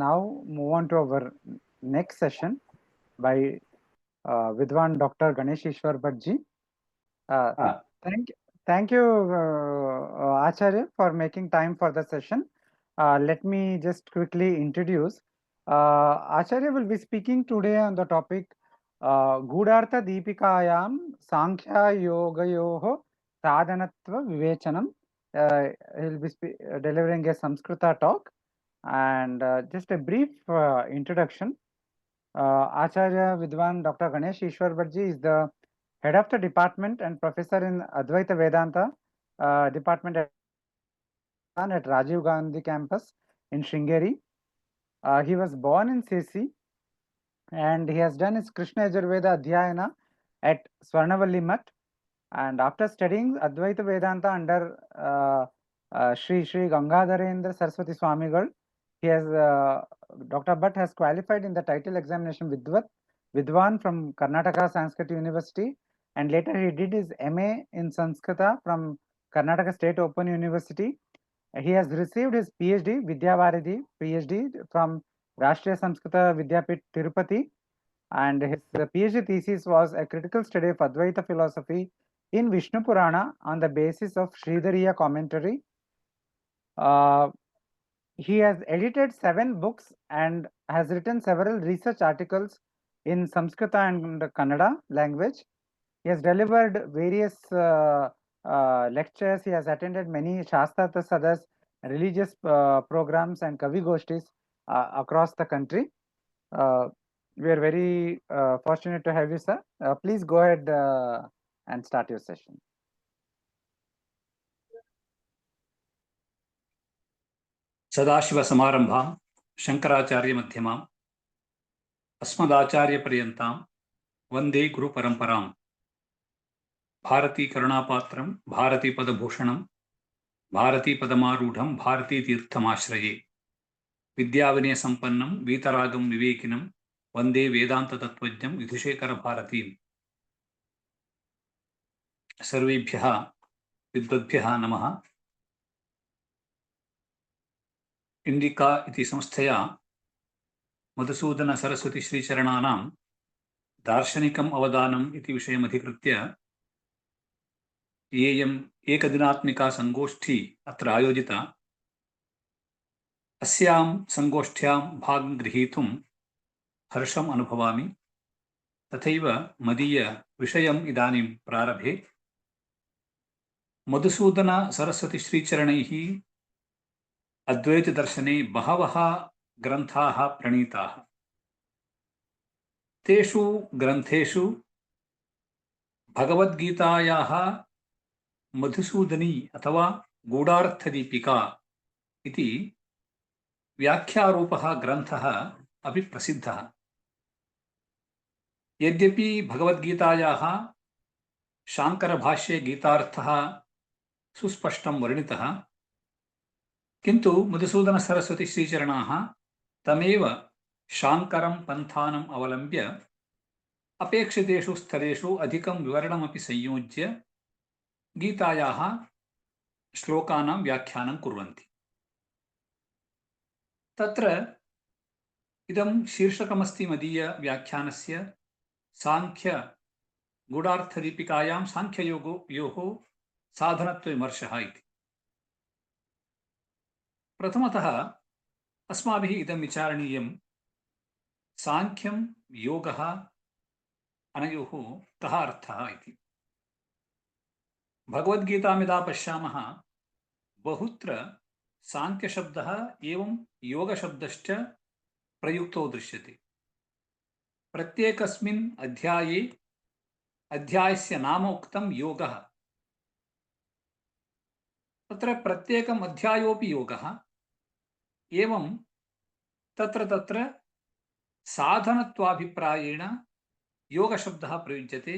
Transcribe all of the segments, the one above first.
now move on to our next session by Vidwan Dr. Ganesh Ishwar Bhattji. Uh, Ah, thank you, Acharya, for making time for the session. Let me just quickly introduce. Acharya will be speaking today on the topic Gudhartha Deepikayam Sankhya Yogayoho Sadhanatva Vivechanam. He'll be delivering a Samskrita talk. And just a brief introduction. Acharya Vidwan Dr. Ganesh Ishwar Bhattji is the head of the department and professor in Advaita Vedanta department at Rajiv Gandhi campus in Sringeri. He was born in Sesi and he has done his Krishna Yajurveda Adhyayana at Swarnavalli Mutt. And after studying Advaita Vedanta under Sri Gangadharendra Saraswati Swamigal, he has Dr. Bhatt has qualified in the title examination Vidwan from Karnataka Sanskrit University, and later he did his MA in Sanskrita from Karnataka State Open University. He has received his PhD, Vidyavaridi PhD from Rashtriya Samskrita Vidyapit Tirupati, and his PhD thesis was a critical study of Advaita philosophy in Vishnu Purana on the basis of Sridhariya commentary. He has edited 7 books and has written several research articles in Sanskrit and Kannada language. He has delivered various lectures. He has attended many Shastrartha Sadas, religious programs and Kavi Goshtis across the country. We are very fortunate to have you, sir. Please go ahead and start your session. सदाशिवसमारम्भां शङ्कराचार्यमध्यमाम् अस्मदाचार्यपर्यन्तां वन्दे गुरुपरम्परां भारतीकरुणापात्रं भारतीपदभूषणं भारतीपदमारूढं भारतीतीर्थमाश्रये विद्याविनयसम्पन्नं वीतरागं विवेकिनं वन्दे वेदान्ततत्त्वज्ञं विधुशेखरभारतीं सर्वेभ्यः विद्वद्भ्यः नमः। Indica इति संस्थया मधुसूदन सरस्वती श्रीचरणानां दार्शनिकम् अवदानम् इति विषयमधिकृत्य येयम् एकदिनात्मिका संगोष्ठी अत्र आयोजिता। अस्यां संगोष्ठ्यां भागं गृहीतुं हर्षम् अनुभवामि। तथैव मदीय विषयम् इदानीं प्रारभे। मधुसूदन सरस्वती श्रीचरणैः अद्वैतदर्शने बहवः ग्रन्थाः प्रणीताः। तेषु ग्रन्थेषु भगवद्गीतायाः मधुसूदनी अथवा गूढार्थदीपिका इति व्याख्यारूपः ग्रन्थः अपि प्रसिद्धः। यद्यपि भगवद्गीतायाः शाङ्करभाष्ये गीतार्थः सुस्पष्टं वर्णितः, किन्तु मधुसूदन सरस्वती श्रीचरणाः तमेव शाङ्करं पन्थानम् अवलम्ब्य अपेक्षितेषु स्तरेषु अधिकं विवरणमपि संयोज्य गीतायाः श्लोकानां व्याख्यानं कुर्वन्ति। तत्र इदं शीर्षकमस्ति मदीय व्याख्यानस्य साङ्ख्य गूढार्थदीपिकायां साङ्ख्ययोगयोः साधनत्वविमर्शः इति। प्रथमतः अस्माभिः इदं विचारणीयं साङ्ख्यं योगः अनयोः कः अर्थः इति। भगवद्गीतां यदा पश्यामः बहुत्र साङ्ख्यशब्दः एवं योगशब्दश्च प्रयुक्तो दृश्यते। प्रत्येकस्मिन् अध्याये अध्यायस्य नाम उक्तं योगः। तत्र प्रत्येकम् अध्यायोऽपि योगः। एवं तत्र तत्र साधनत्वाभिप्रायेण योगशब्दः प्रयुज्यते।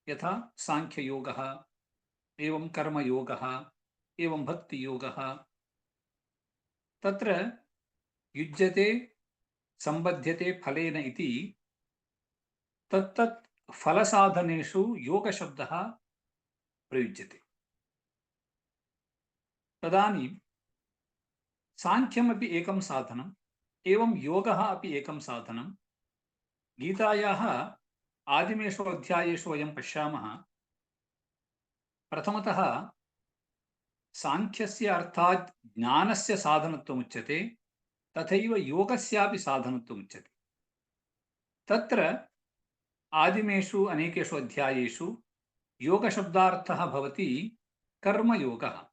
यथा साङ्ख्ययोगः, एवं कर्मयोगः, एवं भक्तियोगः। तत्र युज्यते सम्बध्यते फलेन इति तत्तत् फलसाधनेषु योगशब्दः प्रयुज्यते। तदानीं साङ्ख्यमपि एकं साधनं, एवं योगः अपि एकं साधनं। गीतायाः आदिमेषु अध्यायेषु वयं पश्यामः, प्रथमतः साङ्ख्यस्य अर्थात् ज्ञानस्य साधनत्वमुच्यते, तथैव योगस्यापि साधनत्वमुच्यते। तत्र आदिमेषु अनेकेषु अध्यायेषु योगशब्दार्थः भवति कर्मयोगः।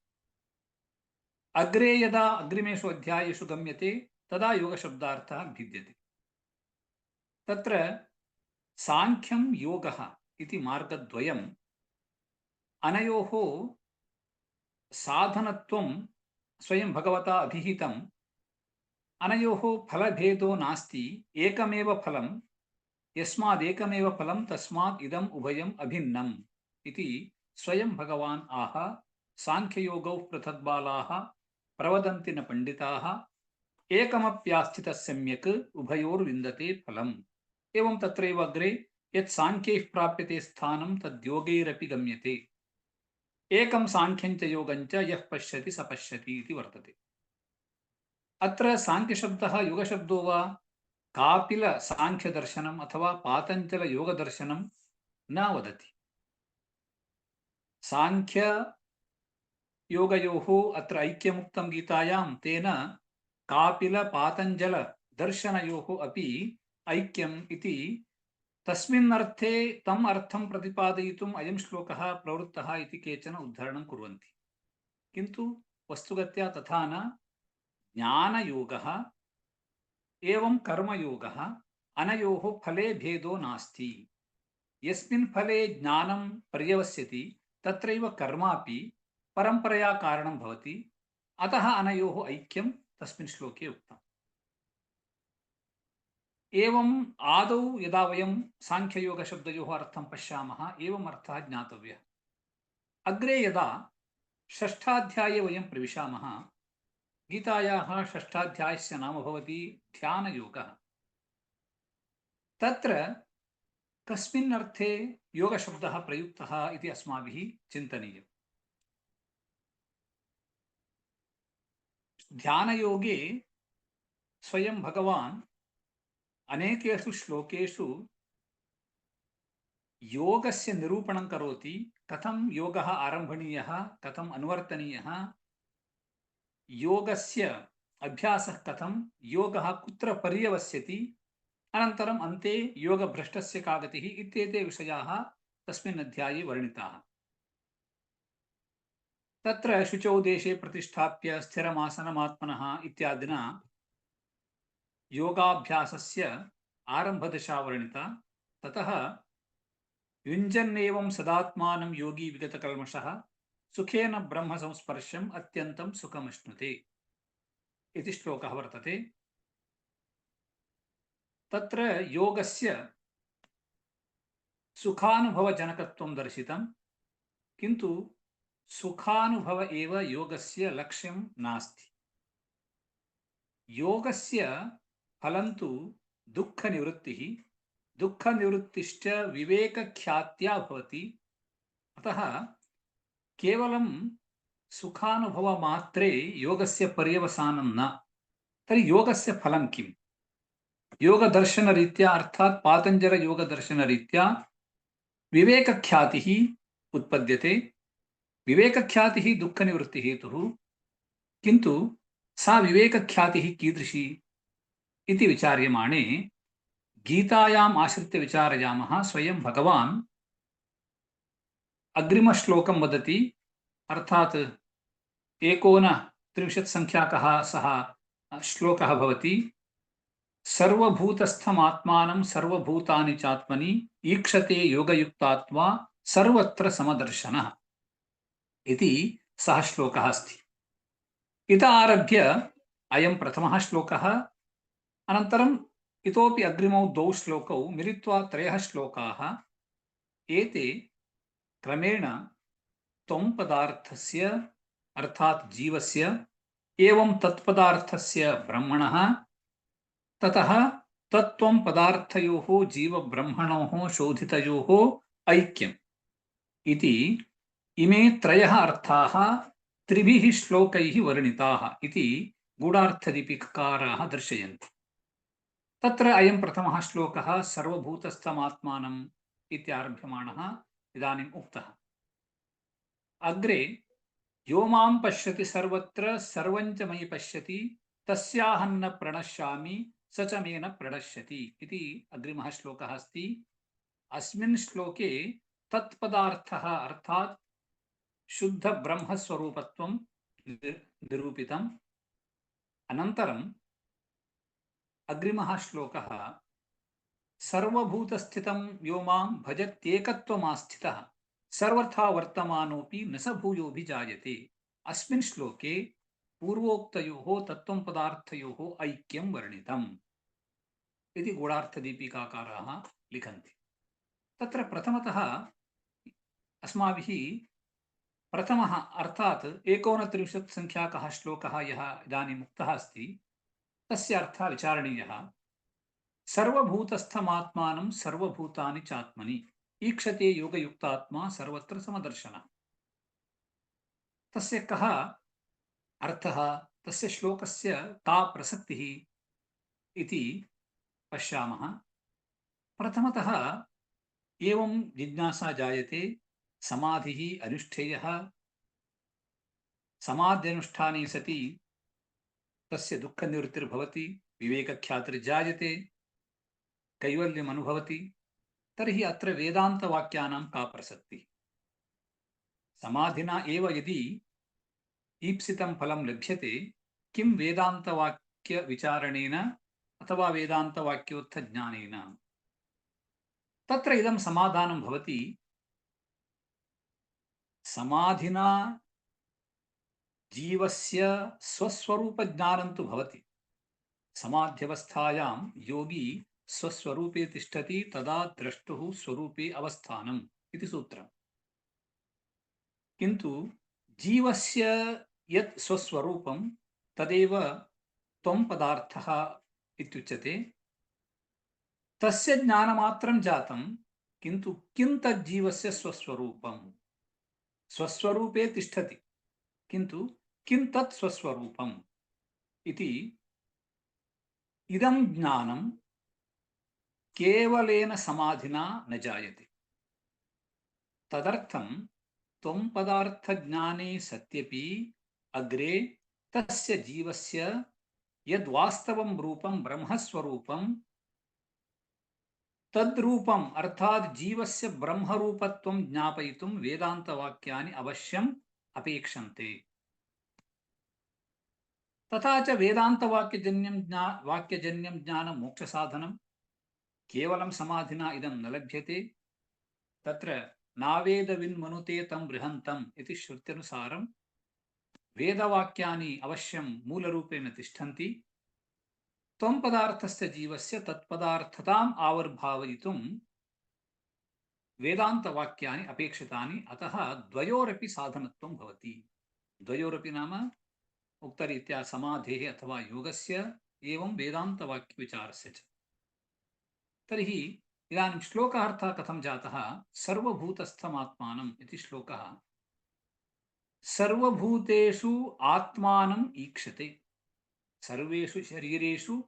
अग्रे यदा अग्रिमेषु अध्यायेषु गम्यते तदा योगशब्दार्थः भिद्यते। तत्र साङ्ख्यं योगः इति मार्गद्वयम्, अनयोः साधनत्वं स्वयं भगवता अभिहितम्। अनयोः फलभेदो नास्ति, एकमेव फलं, यस्मादेकमेव फलं तस्मात् इदम् उभयम् अभिन्नम् इति स्वयं भगवान् आह। साङ्ख्ययोगौ पृथग्बालाः प्रवदन्ति न पण्डिताः, एकमप्यास्थितः सम्यक् उभयोर्विन्दते फलम्। एवं तत्रैव अग्रे यत् साङ्ख्यैः प्राप्यते स्थानं तद्योगैरपि गम्यते, एकं साङ्ख्यं च योगं च यः पश्यति स पश्यति इति वर्तते। अत्र साङ्ख्यशब्दः योगशब्दो वा कापिल साङ्ख्यदर्शनम् अथवा पातञ्जल योगदर्शनं न वदति। साङ्ख्य योगयोः अत्र ऐक्यमुक्तं गीतायां, तेन कापिल पातञ्जल दर्शनयोः अपि ऐक्यम् इति तस्मिन् अर्थे तम् अर्थं प्रतिपादयितुम् अयं श्लोकः प्रवृत्तः इति केचन उद्धरणं कुर्वन्ति, किन्तु वस्तुगत्या तथा न। ज्ञानयोगः एवं कर्मयोगः, अनयोः फले भेदो नास्ति। यस्मिन् फले ज्ञानं पर्यवस्यति तत्रैव कर्मापि परम्परया कारणं भवति, अतः अनयोः ऐक्यं तस्मिन् श्लोके उक्तम्। एवम् आदौ यदा वयं साङ्ख्ययोगशब्दयोः अर्थं पश्यामः, एवम् अर्थः ज्ञातव्यः। अग्रे यदा षष्ठाध्याये वयं प्रविशामः, गीतायाः षष्ठाध्यायस्य नाम भवति ध्यानयोगः। तत्र कस्मिन् अर्थे योगशब्दः प्रयुक्तः इति अस्माभिः चिन्तनीयम्। ध्यानयोगे स्वयं भगवान् अनेकेषु श्लोकेषु योगस्य निरूपणं करोति, कथं योगः आरम्भणीयः, कथम् अनुवर्तनीयः, योगस्य अभ्यासः कथं, योगः कुत्र पर्यवस्यति, अनन्तरम् अन्ते योगभ्रष्टस्य का गतिः इत्येते विषयाः तस्मिन् अध्याये वर्णिताः। तत्र शुचौ देशे प्रतिष्ठाप्य स्थिरमासनमात्मनः इत्यादिना योगाभ्यासस्य आरम्भदशा वर्णिता। ततः युञ्जन्नेवं सदात्मानं योगी विगतकल्मषः सुखेन ब्रह्म संस्पर्शम् अत्यन्तं सुखमश्नुते इति श्लोकः वर्तते। तत्र योगस्य सुखानुभवजनकत्वं दर्शितं, किन्तु सुखानुभव एव योगस्य लक्ष्यं नास्ति। योगस्य फलं तु दुःखनिवृत्तिः, दुःखनिवृत्तिश्च विवेकख्यात्या भवति। अतः केवलं सुखानुभवमात्रे योगस्य पर्यवसानं न। तर्हि योगस्य फलं किम्? योगदर्शनरीत्या अर्थात् पातञ्जलयोगदर्शनरीत्या विवेकख्यातिः उत्पद्यते। विवेकख्यातिः दुःखनिवृत्तिहेतुः, किन्तु सा विवेकख्यातिः कीदृशी इति विचार्यमाणे गीतायाम् आश्रित्य विचारयामः। स्वयं भगवान् अग्रिमश्लोकं वदति, अर्थात् 39 संख्याकः सः श्लोकः भवति। सर्वभूतस्थमात्मानं सर्वभूतानि चात्मनि ईक्षते योगयुक्तात्मा सर्वत्र समदर्शनः इति सः श्लोकः अस्ति। इत आरभ्य अयं प्रथमः श्लोकः, अनन्तरम् इतोपि अग्रिमौ 2 श्लोकौ मिलित्वा 3 श्लोकाः। एते क्रमेण त्वं पदार्थस्य अर्थात् जीवस्य एवं तत्पदार्थस्य ब्रह्मणः, ततः तत्त्वं पदार्थयोः जीवब्रह्मणोः शोधितयोः ऐक्यम् इति इमे 3 अर्थाः 3 श्लोकैः वर्णिताः इति गूढार्थदीपिकाकाराः दर्शयन्ति। तत्र अयं प्रथमः श्लोकः सर्वभूतस्थमात्मानम् इत्यारभ्यमाणः इदानीम् उक्तः। अग्रे यो मां पश्यति सर्वत्र सर्वं च मयि पश्यति तस्याहं न प्रणश्यामि स च मे न प्रणश्यति इति अग्रिमः श्लोकः अस्ति। अस्मिन् श्लोके तत्पदार्थः अर्थात् शुद्ध ब्रह्मस्वरूपत्वं निरूपितम्। अनन्तरम् अग्रिमः श्लोकः सर्वभूतस्थितं यो मां भजत्येकत्वमास्थितः सर्वथा वर्तमानोऽपि न स भूयोऽभिजायते। अस्मिन् श्लोके पूर्वोक्तयोः तत्त्वं पदार्थयोः ऐक्यं वर्णितम् इति गूढार्थदीपिकाकाराः लिखन्ति। तत्र प्रथमतः अस्माभिः प्रथमः अर्थात् 39 संख्याकः श्लोकः यः इदानीम् उक्तः अस्ति तस्य अर्थः विचारणीयः। सर्वभूतस्थमात्मानं सर्वभूतानि चात्मनि ईक्षते योगयुक्तात्मा सर्वत्र समदर्शनः। तस्य कः अर्थः, तस्य श्लोकस्य का प्रसक्तिः इति पश्यामः। प्रथमतः एवं जिज्ञासा जायते, समाधिः अनुष्ठेयः, समाध्यनुष्ठाने सति तस्य दुःखनिवृत्तिर्भवति, विवेकख्यातिर्जायते, कैवल्यम् अनुभवति। तर्हि अत्र वेदान्तवाक्यानां का प्रसक्तिः? समाधिना एव यदि ईप्सितं फलं लभ्यते, किं वेदान्तवाक्यविचारणेन अथवा वेदान्तवाक्योत्थज्ञानेन? तत्र इदं समाधानं भवति। समाधिना जीवस्य स्वस्वरूपज्ञानं तु भवति। समाध्यवस्थायां योगी स्वस्वरूपे तिष्ठति, तदा द्रष्टुः स्वरूपे अवस्थानम् इति सूत्रम्। किन्तु जीवस्य यत् स्वस्वरूपं तदेव त्वं पदार्थः इत्युच्यते। तस्य ज्ञानमात्रं जातं, किन्तु किं तज्जीवस्य स्वस्वरूपम्? स्वस्वरूपे तिष्ठति, किन्तु किं तत् स्वस्वरूपम् इति इदं ज्ञानं केवलेन समाधिना न जायते। तदर्थं त्वं पदार्थज्ञाने सत्यपि अग्रे तस्य जीवस्य यद्वास्तवं रूपं ब्रह्मस्वरूपं तद्रूपम् अर्थात् जीवस्य ब्रह्मरूपत्वं ज्ञापयितुं वेदान्तवाक्यानि अवश्यम् अपेक्षन्ते। तथा च वाक्यजन्यं ज्ञानं मोक्षसाधनं केवलं समाधिना इदं न लभ्यते। तत्र नावेदविन्मनुते तं बृहन्तम् इति श्रुत्यनुसारं वेदवाक्यानि अवश्यं मूलरूपेण तिष्ठन्ति। त्वं पदार्थस्य जीवस्य तत्पदार्थताम् आविर्भावयितुं वेदान्तवाक्यानि अपेक्षितानि। अतः द्वयोरपि साधनत्वं भवति। द्वयोरपि नाम उक्तरीत्या समाधेः अथवा योगस्य एवं वेदान्तवाक्यविचारस्य च। तर्हि इदानीं श्लोकार्थः कथं जातः? सर्वभूतस्थमात्मानम् इति श्लोकः। सर्वभूतेषु आत्मानम् ईक्षते, सर्वेषु शरीरेषु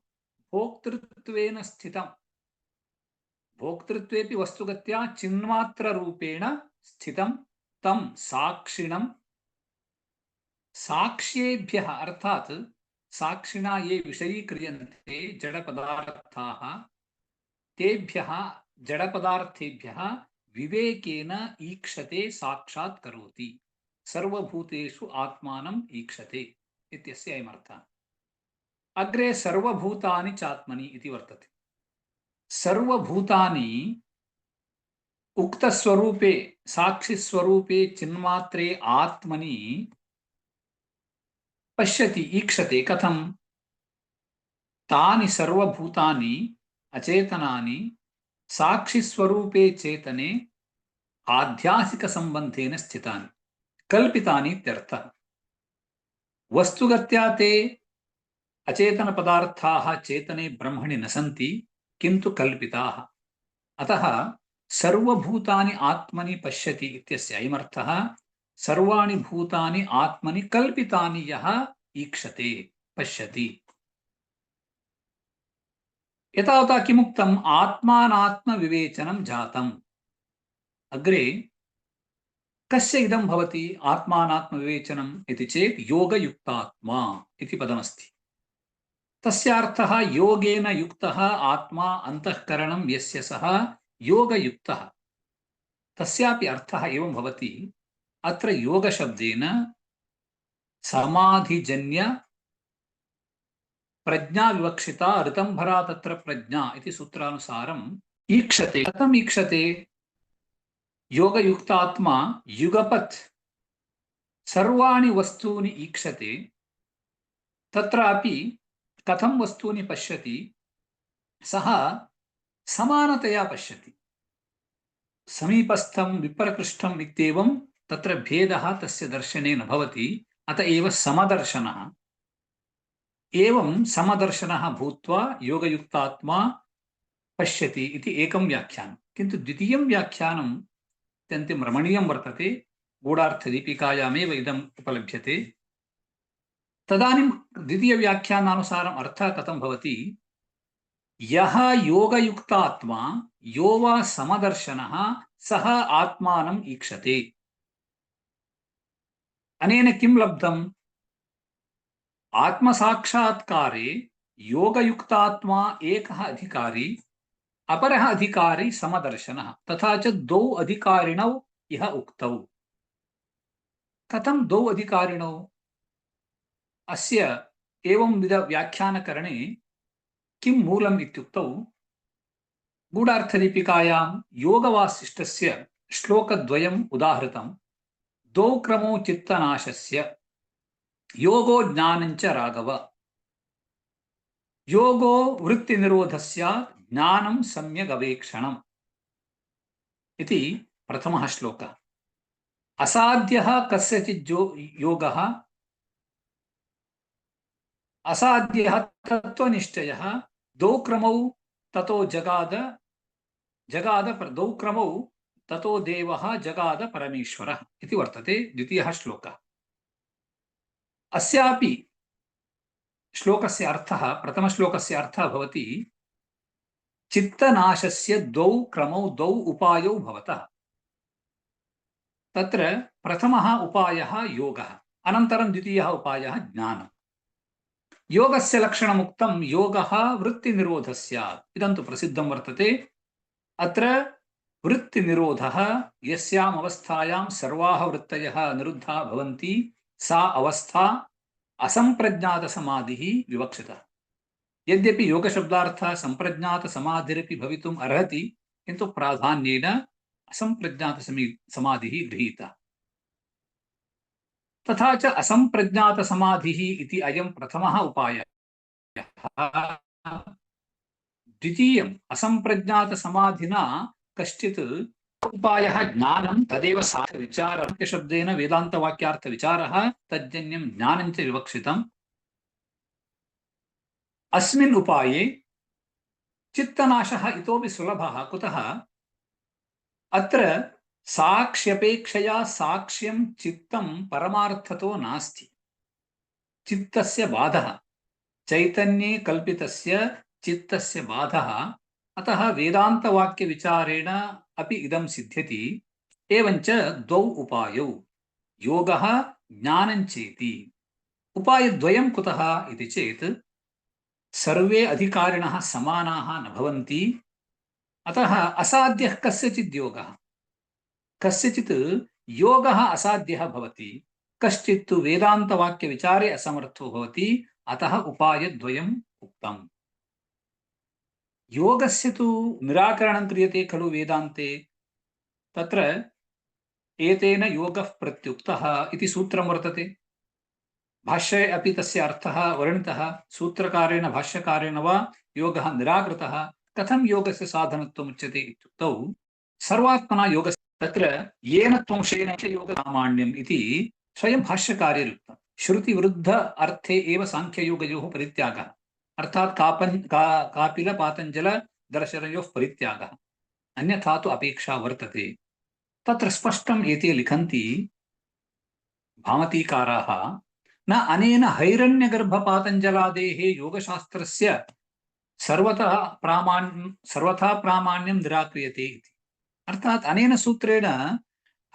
भोक्तृत्वेन स्थितं, भोक्तृत्वेपि वस्तुगत्या चिन्मात्ररूपेण स्थितं तं साक्षिणं साक्ष्येभ्यः अर्थात् साक्षिणा ये विषयीक्रियन्ते जडपदार्थाः तेभ्यः जडपदार्थेभ्यः विवेकेन ईक्षते, साक्षात् करोति। सर्वभूतेषु आत्मानम् ईक्षते इत्यस्य अयमर्थः। अग्रे सर्वभूतानि चात्मनि इति वर्तते। सर्वभूतानि उक्तस्वरूपे साक्षिस्वरूपे चिन्मात्रे आत्मनि पश्यति, ईक्षते। कथं? तानि सर्वभूतानि अचेतनानि साक्षिस्वरूपे चेतने आध्यासिकसम्बन्धेन स्थितानि कल्पितानि इत्यर्थः। वस्तुगत्या ते अचेतनपदार्थाः चेतने ब्रह्मणि न सन्ति, किन्तु कल्पिताः। अतः सर्वभूतानि आत्मनि पश्यति इत्यस्य अयमर्थः। सर्वाणि भूतानि आत्मनि कल्पितानि यः ईक्षते, पश्यति। एतावता किमुक्तम् आत्मानात्मविवेचनं जातम्। अग्रे कस्य इदं भवति आत्मानात्मविवेचनम् इति चेत् योगयुक्तात्मा इति पदमस्ति। तस्यार्थः योगेन युक्तः आत्मा अन्तःकरणं यस्य सः योगयुक्तः। तस्यापि अर्थः एवं भवति। अत्र योगशब्देन समाधिजन्य प्रज्ञा विवक्षिता ऋतंभरा तत्र प्रज्ञा इति सूत्रानुसारम् ईक्षते। कथम् ईक्षते? योगयुक्तात्मा युगपत् सर्वाणि वस्तूनि ईक्षते। तत्रापि कथं वस्तूनि पश्यति? सः समानतया पश्यति। समीपस्थं विप्रकृष्टम् इत्येवं तत्र भेदः तस्य दर्शने न भवति। अत एव समदर्शनः। एवं समदर्शनः भूत्वा योगयुक्तात्मा पश्यति इति एकं व्याख्यानं। किन्तु द्वितीयं व्याख्यानम् अत्यन्तं रमणीयं वर्तते। गूढार्थदीपिकायामेव इदम् उपलभ्यते। तदानीं द्वितीयव्याख्यानानुसारम् अर्थः कथं भवति? यः योगयुक्तात्मा यो वा समदर्शनः सः आत्मानम् ईक्षते। अनेन किं लब्धम्? आत्मसाक्षात्कारे योगयुक्तात्मा एकः अधिकारी, अपरः अधिकारी समदर्शनः, तथा च द्वौ अधिकारिणौ इह उक्तौ। कथं द्वौ अधिकारिणौ? अस्य एवंविध व्याख्यानकरणे किं मूलम् इत्युक्तौ गूढार्थदीपिकायां योगवासिष्ठस्य श्लोकद्वयम् उदाहृतं। द्वौ क्रमौ चित्तनाशस्य योगो ज्ञानञ्च राघव। योगो वृत्तिनिरोधस्यात् ज्ञानं सम्यगवेक्षणम् इति प्रथमः श्लोकः। असाध्यः कस्यचित् योगः, असाध्यः तत्त्वनिश्चयः, द्वौ क्रमौ ततो जगाद द्वौ क्रमौ ततो देवः जगाद परमेश्वरः इति वर्तते द्वितीयः श्लोकः। अस्यापि श्लोकस्य अर्थः, प्रथमश्लोकस्य अर्थः भवति चित्तनाशस्य द्वौ क्रमौ द्वौ उपायौ भवतः। तत्र प्रथमः उपायः योगः, अनन्तरं द्वितीयः उपायः ज्ञानम्। योगस्य लक्षणमुक्तं योगः वृत्तिनिरोधः स्यात्। इदं तु प्रसिद्धं वर्तते। अत्र वृत्तिनिरोधः यस्याम् अवस्थायां सर्वाः वृत्तयः निरुद्धाः भवन्ति सा अवस्था असम्प्रज्ञातसमाधिः विवक्षितः। यद्यपि योगशब्दार्थः सम्प्रज्ञातसमाधिरपि भवितुम् अर्हति, किन्तु प्राधान्येन असम्प्रज्ञातसमाधिः गृहीतः। तथा च असम्प्रज्ञातसमाधिः इति अयं प्रथमः उपायः। द्वितीयम् असम्प्रज्ञातसमाधिना कश्चित् उपायः ज्ञानं, तदेव साधविचारः। शब्देन वेदान्तवाक्यार्थविचारः, तज्जन्यं ज्ञानं च विवक्षितम्। अस्मिन् उपाये चित्तनाशः इतोपि सुलभः। कुतः? अत्र साक्ष्यपेक्षया साक्ष्यं चित्तं परमार्थतो नास्ति। चित्तस्य बाधः, चैतन्ये कल्पितस्य चित्तस्य बाधः। अतः वेदान्तवाक्यविचारेण अपि इदं सिद्ध्यति। एवञ्च द्वौ उपायौ योगः ज्ञानञ्चेति। उपायद्वयं कुतः इति चेत् सर्वे अधिकारिणः समानाः न भवन्ति। अतः असाध्यः कस्यचित् योगः, कस्यचित् योगः असाध्यः भवति, कश्चित् तु वेदान्तवाक्यविचारे असमर्थो भवति। अतः उपायद्वयम् उक्तम्। योगस्य तु निराकरणं क्रियते खलु वेदान्ते। तत्र एतेन योगः प्रत्युक्तः इति सूत्रं वर्तते। भाष्ये अपि तस्य अर्थः वर्णितः। सूत्रकारेण भाष्यकारेण वा योगः निराकृतः। कथं योगस्य साधनत्वम् उच्यते इत्युक्तौ सर्वात्मना योगस्य तत्र येन त्वंशेन च योगसामान्यम् इति स्वयं भाष्यकार्यरुक्तम्। श्रुतिविरुद्ध अर्थे एव साङ्ख्ययोगयोः परित्यागः, अर्थात् कापिलपातञ्जलदर्शनयोः परित्यागः, अन्यथा तु अपेक्षा वर्तते। तत्र स्पष्टम् एते लिखन्ति भामतीकाराः, न अनेन हैरण्यगर्भपातञ्जलादेः योगशास्त्रस्य सर्वथा प्रामाण्यं निराक्रियते इति। अर्थात् अनेन सूत्रेण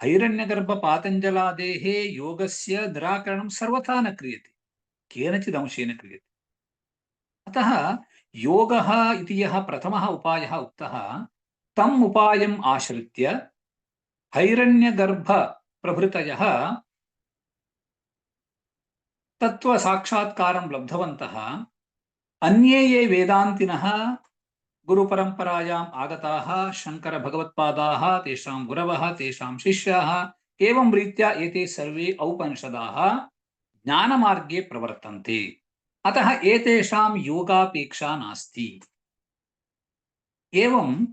हैरण्यगर्भपातञ्जलादेः योगस्य निराकरणं सर्वथा न क्रियते, केनचिदंशेन क्रियते। अतः योगः इति यः प्रथमः उपायः उक्तः, तम् उपायम् आश्रित्य हैरण्यगर्भप्रभृतयः तत्त्वसाक्षात्कारं लब्धवन्तः अन्ये ये वेदान्तिनः गुरुपरम्परायाम् आगताः शङ्करभगवत्पादाः, तेषां गुरवः, तेषां शिष्याः, एवं रीत्या एते सर्वे औपनिषदाः ज्ञानमार्गे प्रवर्तन्ते। अतः एतेषां योगापेक्षा नास्ति। एवं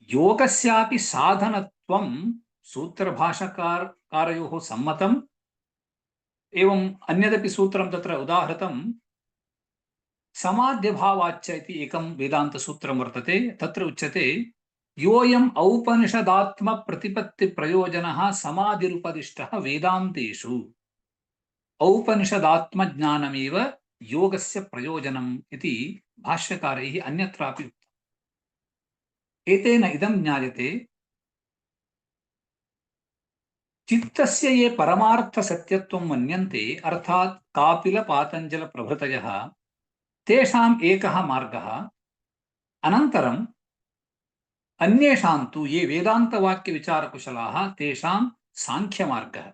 योगस्यापि साधनत्वं सूत्रभाष्यकारयोः सम्मतम्। एवं अन्यदपि सूत्रं तत्र उदाहृतं, समाध्यभावाच्च इति एकं वेदान्तसूत्रं वर्तते। तत्र उच्यते, योऽयम् औपनिषदात्मप्रतिपत्तिप्रयोजनः समाधिरुपदिष्टः वेदान्तेषु। औपनिषदात्मज्ञानमेव योगस्य प्रयोजनम् इति भाष्यकारैः अन्यत्रापि उक्तम्। एतेन इदं ज्ञायते, चित्तस्य ये परमार्थसत्यत्वं मन्यन्ते, अर्थात् कापिलपातञ्जलप्रभृतयः, तेषाम् एकः मार्गः। अनन्तरम् अन्येषां तु ये वेदान्तवाक्यविचारकुशलाः, तेषां साङ्ख्यमार्गः।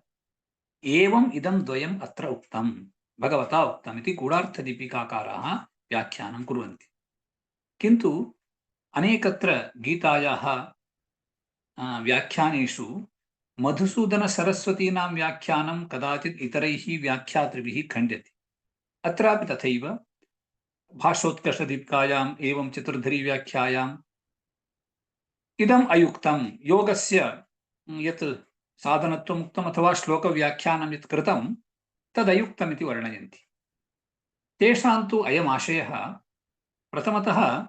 एवम् इदं द्वयम् अत्र उक्तं, भगवता उक्तम् इति गूढार्थदीपिकाकाराः व्याख्यानं कुर्वन्ति। किन्तु अनेकत्र गीतायाः व्याख्यानेषु मधुसूदनसरस्वतीनां व्याख्यानं कदाचित् इतरैः व्याख्यातृभिः खण्ड्यते। अत्रापि तथैव भाष्योत्कर्षदीपिकायाम् एवं चतुर्धरी व्याख्यायाम् इदम् अयुक्तं, योगस्य यत् साधनत्वम् उक्तम् अथवा श्लोकव्याख्यानं यत् कृतं तदयुक्तम् इति वर्णयन्ति। तेषां तु अयमाशयः, प्रथमतः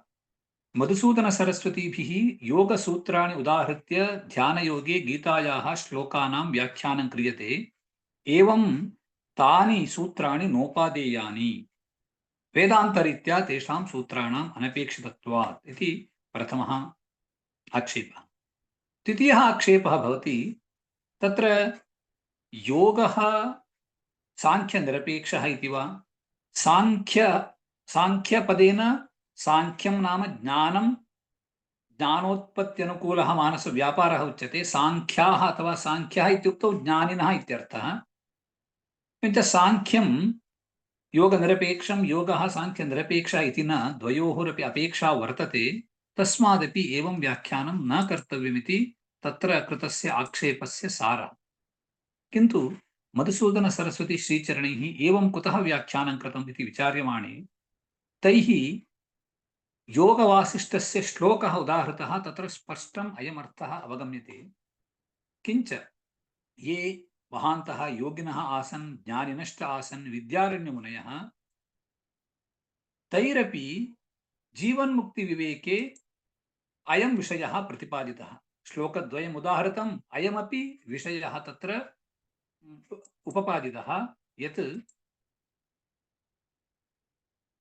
मधुसूदनसरस्वतीभिः योगसूत्राणि उदाहृत्य ध्यानयोगे गीतायाः श्लोकानां व्याख्यानं क्रियते। एवं तानि सूत्राणि नोपादेयानि, वेदान्तरीत्या तेषां सूत्राणाम् अनपेक्षितत्वात् इति प्रथमः आक्षेपः। द्वितीयः आक्षेपः भवति, तत्र योगः साङ्ख्यनिरपेक्षः इति वा? साङ्ख्यपदेन साङ्ख्यं नाम ज्ञानं, ज्ञानोत्पत्त्यनुकूलः मानसव्यापारः उच्यते। साङ्ख्याः अथवा साङ्ख्यः इत्युक्तौ ज्ञानिनः इत्यर्थः। किञ्च साङ्ख्यं योगनिरपेक्षं, योगः साङ्ख्यनिरपेक्षः इति न, द्वयोरपि अपेक्षा वर्तते। तस्मादपि एवं व्याख्यानं न कर्तव्यमिति तत्र कृतस्य आक्षेपस्य सारः। किन्तु मधुसूदनसरस्वती श्रीचरणैः एवं कुतः व्याख्यानं कृतम् इति विचार्यमाणे, तैः योगवासिष्ठस्य श्लोकः उदाहृतः, तत्र स्पष्टम् अयमर्थः अवगम्यते। किञ्च ये महान्तः योगिनः आसन्, ज्ञानिनश्च आसन्, विद्यारण्यमुनयः, तैरपि जीवन्मुक्तिविवेके अयं विषयः प्रतिपादितः। श्लोकद्वयम् उदाहृतम्, अयमपि विषयः तत्र उपपादितः, यत्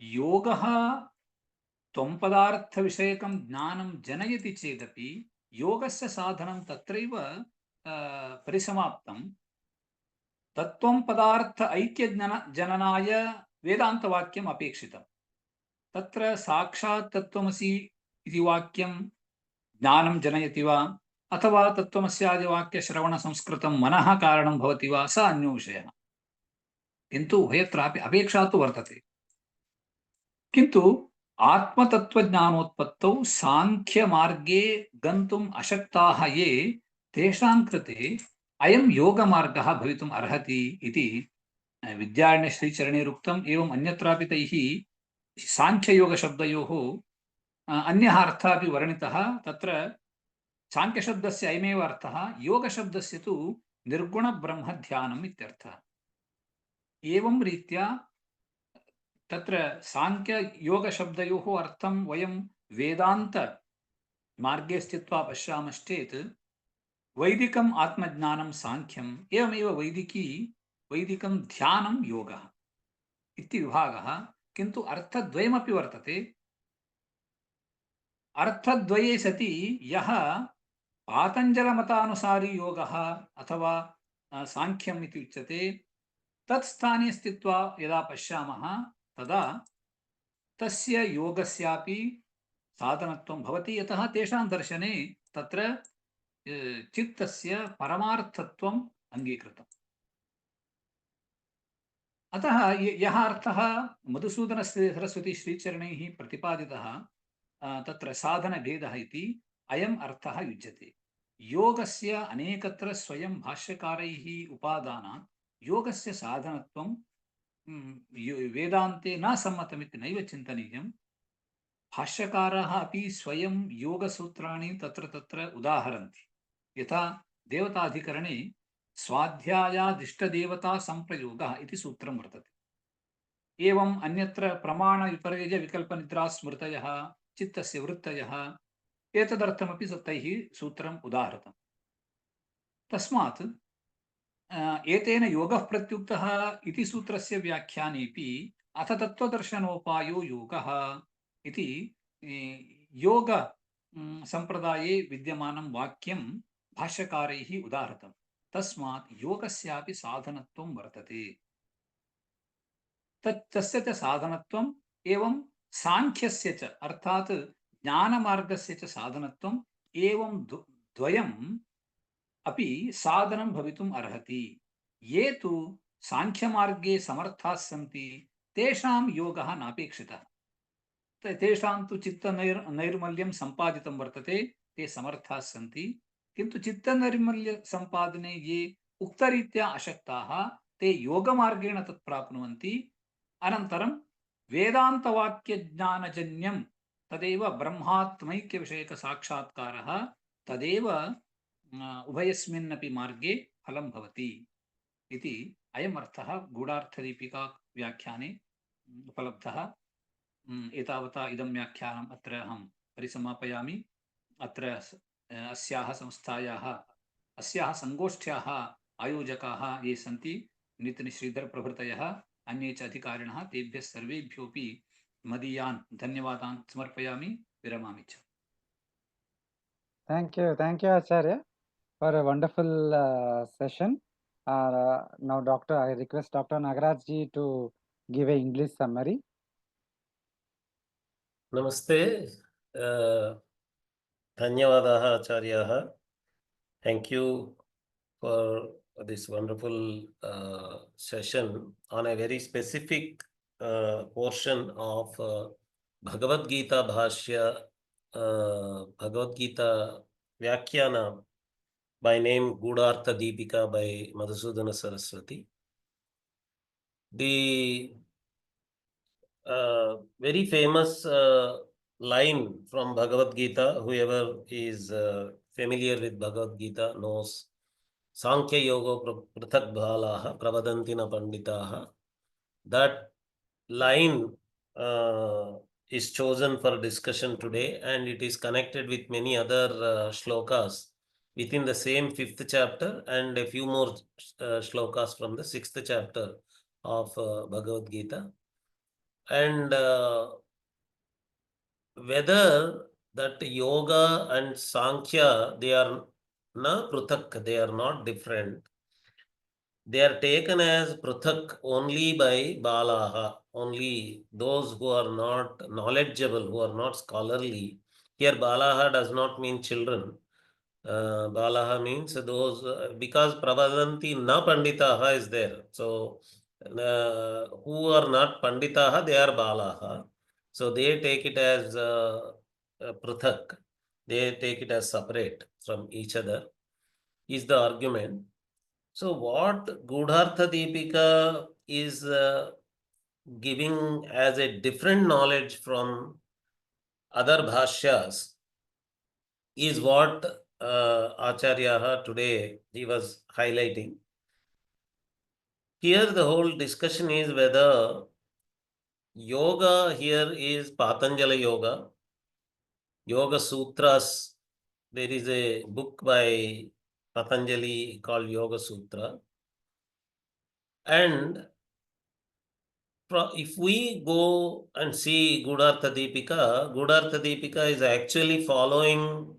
योगः त्वम्पदार्थविषयकं ज्ञानं जनयति चेदपि योगस्य साधनं तत्रैव परिसमाप्तं। तत्त्वं पदार्थ ऐक्यजननाय वेदान्तवाक्यम् अपेक्षितं। तत्र साक्षात् तत्त्वमसि इति वाक्यं ज्ञानं जनयति वा, अथवा तत्त्वमस्यादिवाक्यश्रवणसंस्कृतं मनः कारणं भवति वा, स अन्यो विषयः। किन्तु उभयत्रापि अपेक्षा तु वर्तते। किन्तु आत्मतत्त्वज्ञानोत्पत्तौ साङ्ख्यमार्गे गन्तुम् अशक्ताः ये, तेषां कृते अयं योगमार्गः भवितुम् अर्हति इति विद्यारण्यश्रीचरणैरुक्तम्। एवम् अन्यत्रापि तैः साङ्ख्ययोगशब्दयोः अन्यः अर्थः अपि वर्णितः। तत्र साङ्ख्यशब्दस्य अयमेव अर्थः, योगशब्दस्य तु निर्गुणब्रह्मध्यानम् इत्यर्थः। एवं रीत्या तत्र साङ्ख्ययोगशब्दयोः अर्थं वयं वेदान्तमार्गे स्थित्वा पश्यामश्चेत्, वैदिकम् आत्मज्ञानं साङ्ख्यम्, एवमेव वैदिकं ध्यानं योगः इति विभागः। किन्तु अर्थद्वयमपि वर्तते। अर्थद्वये सति यः पातञ्जलमतानुसारी योगः अथवा साङ्ख्यम् इति उच्यते तत् स्थाने स्थित्वा यदा पश्यामः तदा तस्य योगस्यापि साधनत्वं भवति, यतः तेषां दर्शने तत्र चित्तस्य परमार्थत्वम् अङ्गीकृतम्। अतः यः अर्थः मधुसूदन सरस्वती श्रीचरणैः प्रतिपादितः तत्र साधनभेदः इति अयम् अर्थः युज्यते। योगस्य अनेकत्र स्वयं भाष्यकारैः उपादानात् योगस्य साधनत्वं वेदान्ते न सम्मतमिति नैव चिन्तनीयम्। भाष्यकाराः अपि स्वयं योगसूत्राणि तत्र तत्र उदाहरन्ति। यथा देवताधिकरणे स्वाध्यायादिष्टदेवता संप्रयोगः इति सूत्रं वर्तते। एवम् अन्यत्र प्रमाणविपर्ययविकल्पनिद्रा स्मृतयः चित्तस्य वृत्तयः एतदर्थमपि तैः सूत्रम् उदाहृतम्। तस्मात् एतेन योगः प्रत्युक्तः इति सूत्रस्य व्याख्यानेपि अथ तत्त्वदर्शनोपायो योगः इति योग संप्रदाये विद्यमानं वाक्यं भाष्यकारैः उदाहृतम्। तस्मात् योगस्यापि साधनत्वं वर्तते। तस्य च साधनत्वम् एवं साङ्ख्यस्य च अर्थात् ज्ञानमार्गस्य च साधनत्वम् एवं द्वयम् अपि साधनं भवितुम् अर्हति। ये तु साङ्ख्यमार्गे समर्थाः सन्ति तेषां योगः नापेक्षितः। तेषां तु चित्तनैर्मल्यं सम्पादितं वर्तते, ते समर्थाः सन्ति। किन्तु चित्तनैर्मल्यसम्पादने ये उक्तरीत्या अशक्ताः ते योगमार्गेण तत् प्राप्नुवन्ति। अनन्तरं वेदान्तवाक्यज्ञानजन्यं तदेव ब्रह्मात्मैक्यविषयकसाक्षात्कारः तदेव उभयस्मिन्नपि मार्गे फलं भवति इति अयम् अर्थः गूढार्थदीपिका व्याख्याने उपलब्धः। एतावता इदं व्याख्यानम् अत्र अहं परिसमापयामि। अत्र अस्याः संस्थायाः अस्याः संगोष्ठ्याः आयोजकाः ये सन्ति नितिन श्रीधर प्रभृतयः अन्ये च अधिकारिणः तेभ्यः सर्वेभ्योऽपि मदीयान् धन्यवादान् समर्पयामि। विरमामि च। Thank you, Acharya, for a wonderful session. Now, I request Dr. Nagaraj ji to give a English summary. Namaste. Dhanyawadaha Acharyaha. Thank you for this wonderful session on a very specific portion of Bhagavad Gita Bhashya, Bhagavad Gita Vyakhyana by name Gudhartha Deepika by Madhusudana Saraswati. The very famous line from Bhagavad Gita, whoever is familiar with Bhagavad Gita knows, Sankhya Yoga Prathak Bhalaha Pravadantina Panditaha. That line is chosen for discussion today, and it is connected with many other shlokas within the same 5th chapter and a few more shlokas from the 6th chapter of Bhagavad Gita. And whether that yoga and Sankhya, they are na pruthak, they are not different. They are taken as pruthak only by balaha, only those who are not knowledgeable, who are not scholarly. Here balaha does not mean children. Balaha means those, because pravadanti na panditaha is there. So who are not panditaha, they are balaha. So they take it as pruthak. They take it as separate from each other, is the argument. So what Gudhartha Deepika is giving as a different knowledge from other bhashyas is what Acharya today he was highlighting. Here the whole discussion is whether yoga here is Patanjala Yoga, Yoga Sutras. There is a book by Patanjali called Yoga Sutra. And if we go and see Gudhartha Deepika is actually following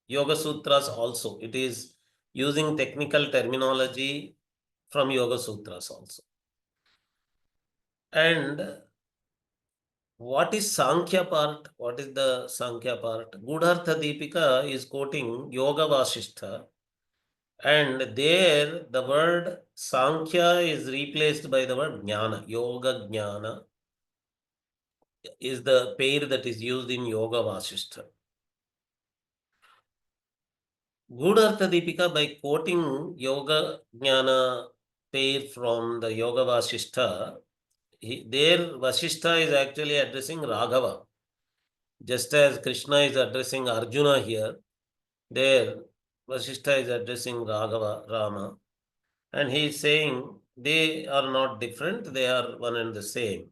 Yoga Sutras also. It is using technical terminology from Yoga Sutras also. And what is Sankhya part? What is the Sankhya part? Gudhartha Deepika is quoting Yoga Vasishtha. And there the word Sankhya is replaced by the word Jnana. Yoga Jnana is the pair that is used in Yoga Vasishtha. Gudhartha Deepika, by quoting Yoga Jnana pair from the Yoga Vasishtha, there Vasishtha is actually addressing Raghava. Just as Krishna is addressing Arjuna here, there Vasishtha is addressing Raghava, Rama. And he is saying they are not different, they are one and the same.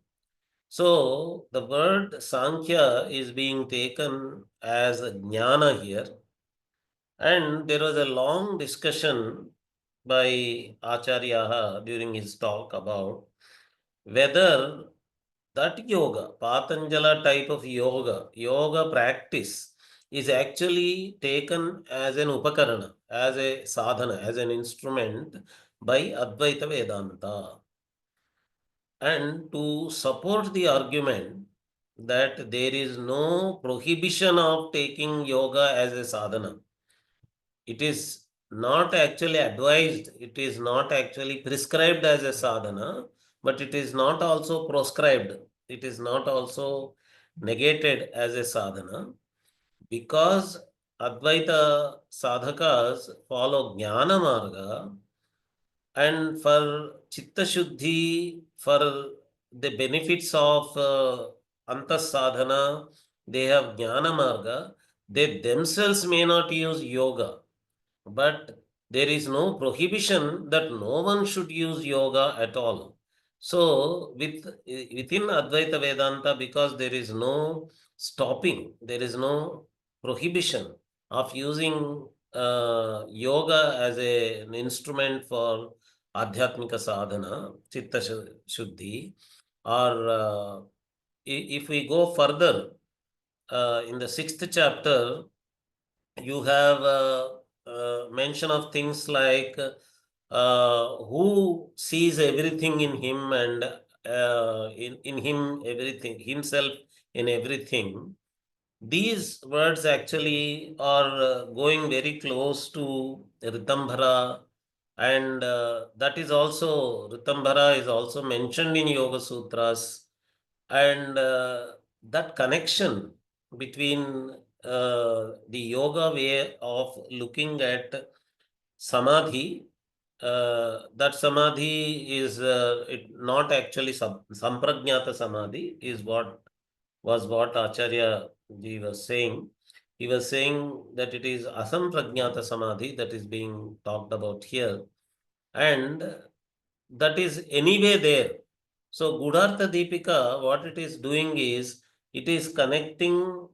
So the word Sankhya is being taken as Jnana here. And there was a long discussion by Acharya during his talk about whether that yoga, Patanjala type of yoga practice is actually taken as an upakarana, as a sadhana, as an instrument by Advaita Vedanta. And to support the argument that there is no prohibition of taking yoga as a sadhana, it is not actually advised, it is not actually prescribed as a sadhana, but it is not also proscribed, it is not also negated as a sadhana, because Advaita sadhakas follow Jnana Marga, and for Chitta Shuddhi, for the benefits of Antas sadhana, they have Jnana Marga. They themselves may not use yoga, but there is no prohibition that no one should use yoga at all. So within Advaita Vedanta, because there is no stopping, there is no prohibition of using yoga as an instrument for Adhyatmika sadhana, Chitta Shuddhi, or if we go further, in the 6th chapter, you have mention of things like who sees everything in him, and in him everything, himself in everything. These words actually are going very close to Ritambhara, and that is also, Ritambhara is also mentioned in Yoga Sutras, and that connection between the yoga way of looking at samadhi, that samadhi is not actually samprajnata samadhi, is what Acharya ji was saying. He was saying that it is asamprajnata samadhi that is being talked about here, and that is anyway there. So Gudhartha Deepika, what it is doing is, it is connecting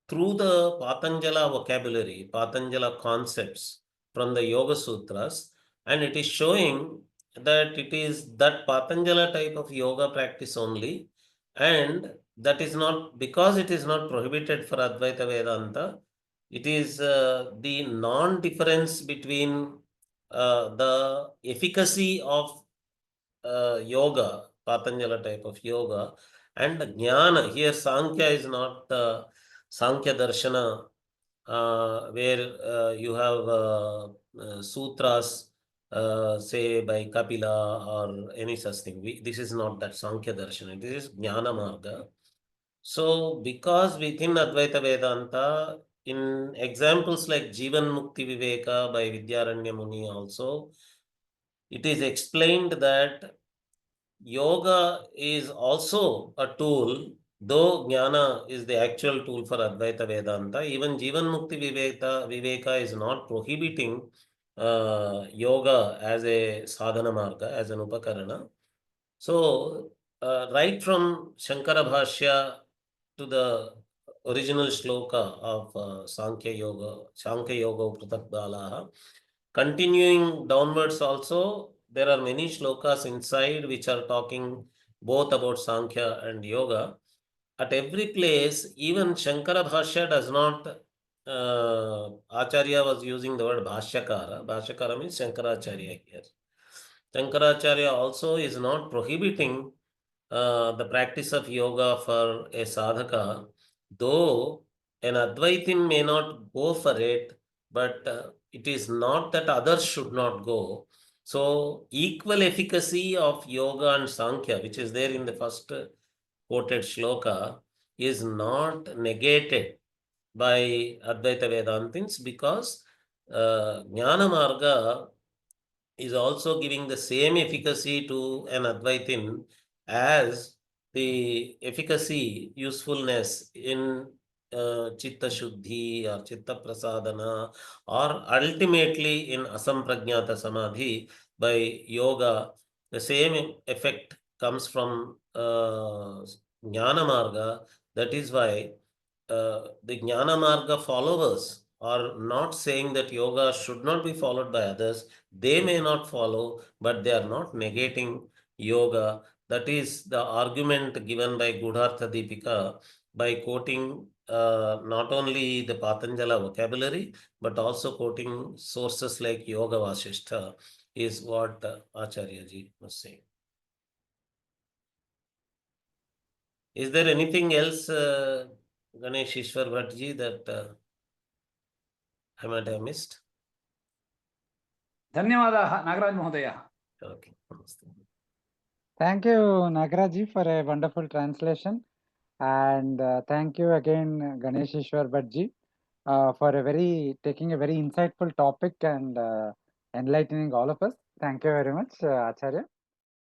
through the Patanjala vocabulary, Patanjala concepts from the Yoga Sutras, and it is showing that it is that Patanjala type of yoga practice only, and that is not, because it is not prohibited for Advaita Vedanta, it is the non-difference between the efficacy of yoga, Patanjala type of yoga, and jnana. Here Sankhya is not Sankhya Darshana, where you have sutras, say by Kapila or any such thing. This is not that Sankhya Darshana, this is Jnana Marga. So because within Advaita Vedanta, in examples like Jivan Mukti Viveka by Vidyaranya Muni also, it is explained that yoga is also a tool, though jnana is the actual tool for Advaita Vedanta. Even Jivan Mukti Viveka is not prohibiting yoga as a sadhana marga, as an upakarana. So, right from Shankara Bhashya to the original shloka of Sankhya Yoga Upratak Balaha, continuing downwards also, there are many shlokas inside which are talking both about Sankhya and Yoga. At every place, even Shankara Bhashya does not, Acharya was using the word Bhashyakara. Bhashyakara means Shankaracharya here. Shankaracharya also is not prohibiting the practice of yoga for a sadhaka, though an Advaitin may not go for it, but it is not that others should not go. So, equal efficacy of yoga and Sankhya, which is there in the first quoted shloka, is not negated by Advaita Vedantins because Jnana Marga is also giving the same efficacy to an Advaitin as the efficacy, usefulness in Chitta Shuddhi or Chitta Prasadana, or ultimately in Asampragnata Samadhi by yoga. The same effect comes from Jnana Marga. That is why the Jnana Marga followers are not saying that yoga should not be followed by others. They may not follow, but they are not negating yoga. That is the argument given by Gudhartha Deepika by quoting not only the Patanjala vocabulary, but also quoting sources like Yoga Vasishtha is what Acharya ji was saying. Is there anything else, Ganesh Ishwar Bhattji, that I might have missed? धन्यवादाः नागराज महोदय. Okay. Thank you, Nagaraji, for a wonderful translation. And thank you again, Ganesh Ishwar Bhattji, for taking a very insightful topic and enlightening all of us. Thank you very much, Acharya.